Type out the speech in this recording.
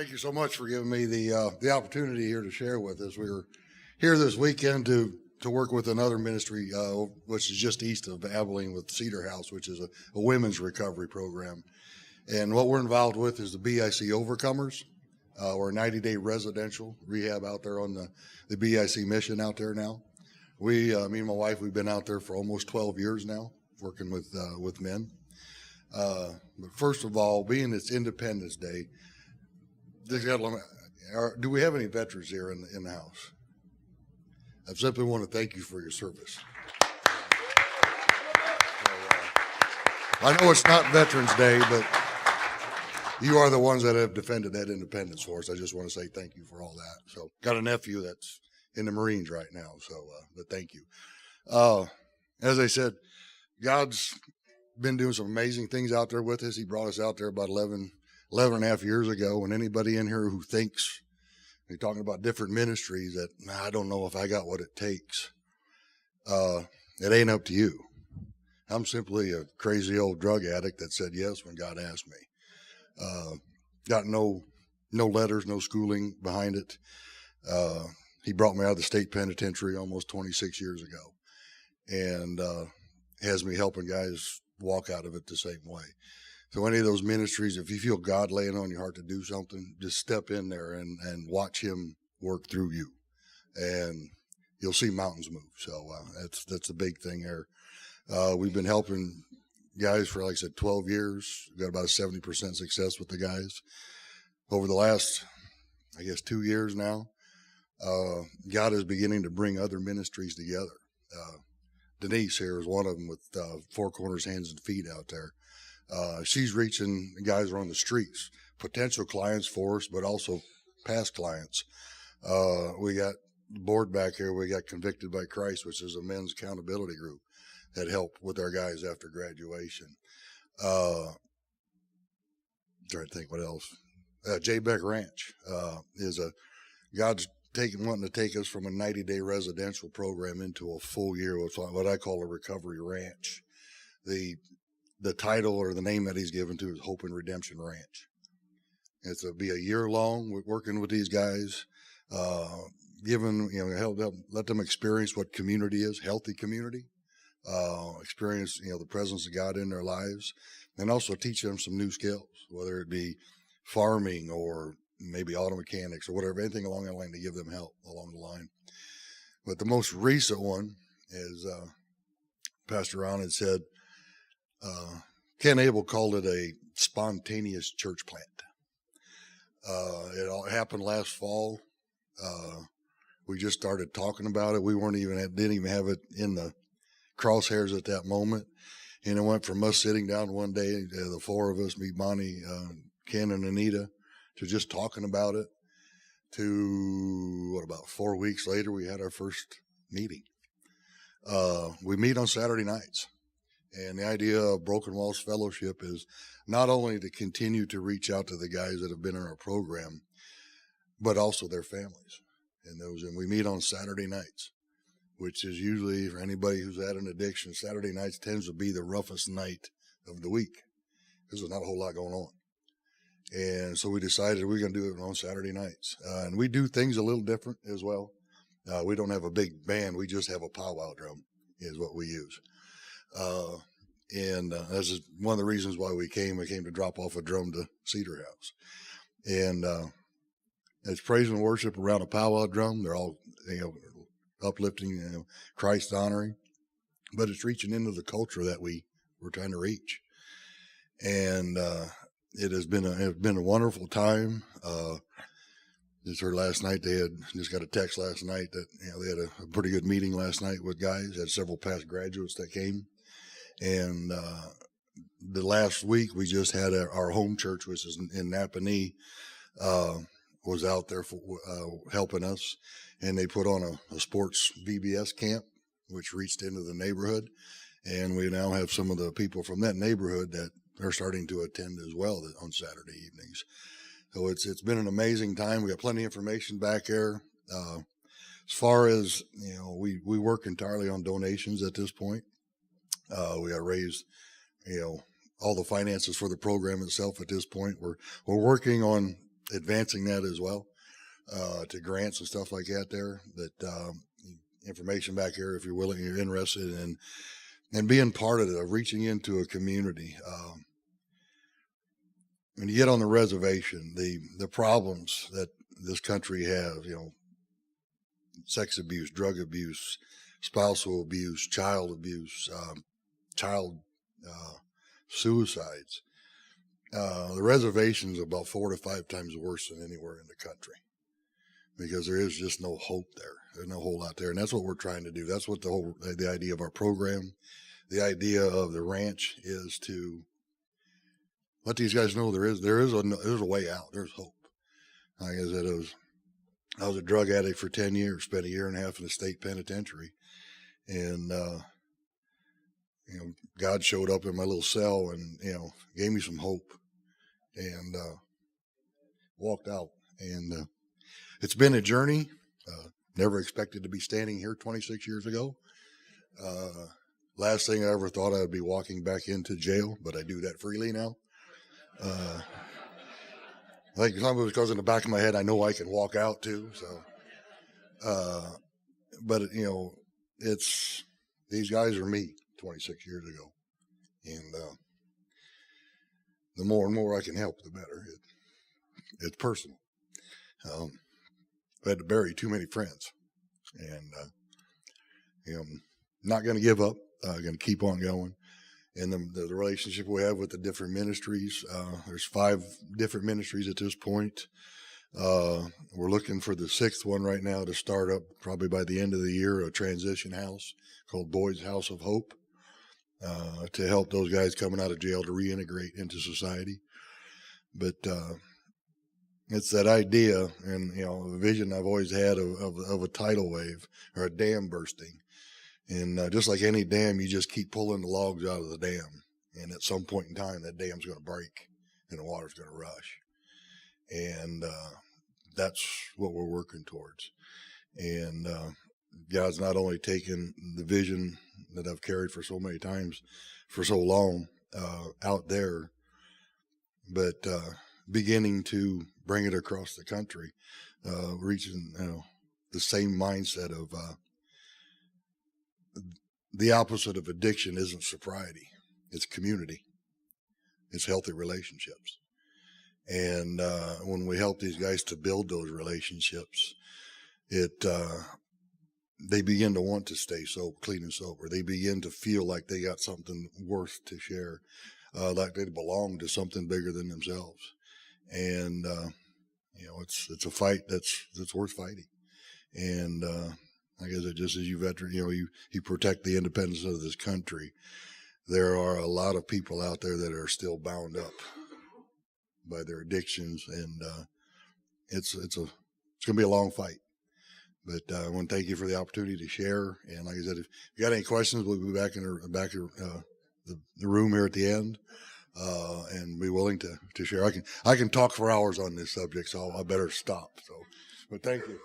Thank you so much for giving me the opportunity here to share with us. We were here this weekend to work with another ministry, which is just east of Abilene with Cedar House, which is a women's recovery program. And what we're involved with is the BIC Overcomers. We're a 90-day residential rehab out there on the BIC mission out there now. Me and my wife, we've been out there for almost 12 years now, working with men. But first of all, being it's Independence Day, do we have any veterans here in the house? I simply want to thank you for your service. I know it's not Veterans Day, but you are the ones that have defended that independence for us. I just want to say thank you for all that. So, got a nephew that's in the Marines right now, so but thank you. As I said, God's been doing some amazing things out there with us. He brought us out there about 11 and a half years ago, and anybody in here who thinks you're talking about different ministries that I don't know if I got what it takes, it ain't up to you. I'm simply a crazy old drug addict that said yes when God asked me. Got no letters, no schooling behind it. He brought me out of the state penitentiary almost 26 years ago, and has me helping guys walk out of it the same way. So any of those ministries, if you feel God laying on your heart to do something, just step in there and watch him work through you, and you'll see mountains move. So that's the big thing there. We've been helping guys for, like I said, 12 years. We've got about a 70% success with the guys. Over the last, 2 years now, God is beginning to bring other ministries together. Denise here is one of them with Four Corners Hands and Feet out there. She's reaching guys around the streets, potential clients for us, but also past clients. We got the board back here. We got Convicted by Christ, which is a men's accountability group that help with our guys after graduation. Trying to think what else. J. Beck Ranch is God's wanting to take us from a 90-day residential program into a full year with what I call a recovery ranch. The title or the name that he's given to is Hope and Redemption Ranch. It's to be a year long working with these guys, help let them experience what community is, healthy community, experience, the presence of God in their lives, and also teach them some new skills, whether it be farming or maybe auto mechanics or whatever, anything along that line to give them help along the line. But the most recent one is Pastor Ron had said, Ken Abel called it a spontaneous church plant. It all happened last fall. We just started talking about it. We didn't even have it in the crosshairs at that moment. And it went from us sitting down one day, the four of us, me, Bonnie, Ken, and Anita, to just talking about it, to about 4 weeks later, we had our first meeting. We meet on Saturday nights. And the idea of Broken Walls Fellowship is not only to continue to reach out to the guys that have been in our program, but also their families. And we meet on Saturday nights, which is usually, for anybody who's had an addiction, Saturday nights tends to be the roughest night of the week because there's not a whole lot going on. And so we decided we're going to do it on Saturday nights. And we do things a little different as well. We don't have a big band. We just have a powwow drum is what we use. And this is one of the reasons why we came to drop off a drum to Cedar House. And it's praise and worship around a powwow drum. They're all, uplifting, Christ honoring, but it's reaching into the culture that we're trying to reach. And it has been a wonderful time. Just heard last night, they had just got a text last night that they had a pretty good meeting last night with guys. Had several past graduates that came. And the last week we just had our home church, which is in Napanee, was out there for helping us, and they put on a sports VBS camp, which reached into the neighborhood, and we now have some of the people from that neighborhood that are starting to attend as well on Saturday evenings. So it's been an amazing time. We got plenty of information back there. As far as we work entirely on donations at this point. We got raised, all the finances for the program itself at this point. We're working on advancing that as well, to grants and stuff like that there. But information back here, if you're willing, you're interested in, and being part of it, of reaching into a community. When you get on the reservation, the problems that this country has, sex abuse, drug abuse, spousal abuse, child abuse, child suicides. The reservation's about 4 to 5 times worse than anywhere in the country, because there is just no hope there. There's no whole lot there, and that's what we're trying to do. That's what the idea of our program, the idea of the ranch, is to let these guys know there's a way out. There's hope. Like I said, I was a drug addict for 10 years, spent 1.5 years in the state penitentiary, and God showed up in my little cell and gave me some hope, and walked out. And it's been a journey. Never expected to be standing here 26 years ago. Last thing I ever thought, I'd be walking back into jail, but I do that freely now. I think some of it because in the back of my head, I know I can walk out too. So, but it's, these guys are me 26 years ago, and the more and more I can help, the better. It's personal. I had to bury too many friends, and I'm not going to give up. Going to keep on going. And the relationship we have with the different ministries, there's 5 different ministries at this point. We're looking for the 6th one right now to start up probably by the end of the year, a transition house called Boyd's House of Hope, to help those guys coming out of jail to reintegrate into society. But it's that idea and the vision I've always had of a tidal wave or a dam bursting. And just like any dam, you just keep pulling the logs out of the dam. And at some point in time, that dam's going to break and the water's going to rush. And that's what we're working towards. And God's not only taken the vision that I've carried for so many times, for so long out there, but beginning to bring it across the country, reaching the same mindset of the opposite of addiction isn't sobriety. It's community. It's healthy relationships. And when we help these guys to build those relationships, they begin to want to stay clean and sober. They begin to feel like they got something worth to share, like they belong to something bigger than themselves. And it's a fight that's worth fighting. And I guess just as you veteran, you protect the independence of this country. There are a lot of people out there that are still bound up by their addictions, and it's going to be a long fight. But I want to thank you for the opportunity to share. And like I said, if you got any questions, we'll be back in the room here at the end, and be willing to share. I can talk for hours on this subject, so I better stop. So, but thank you.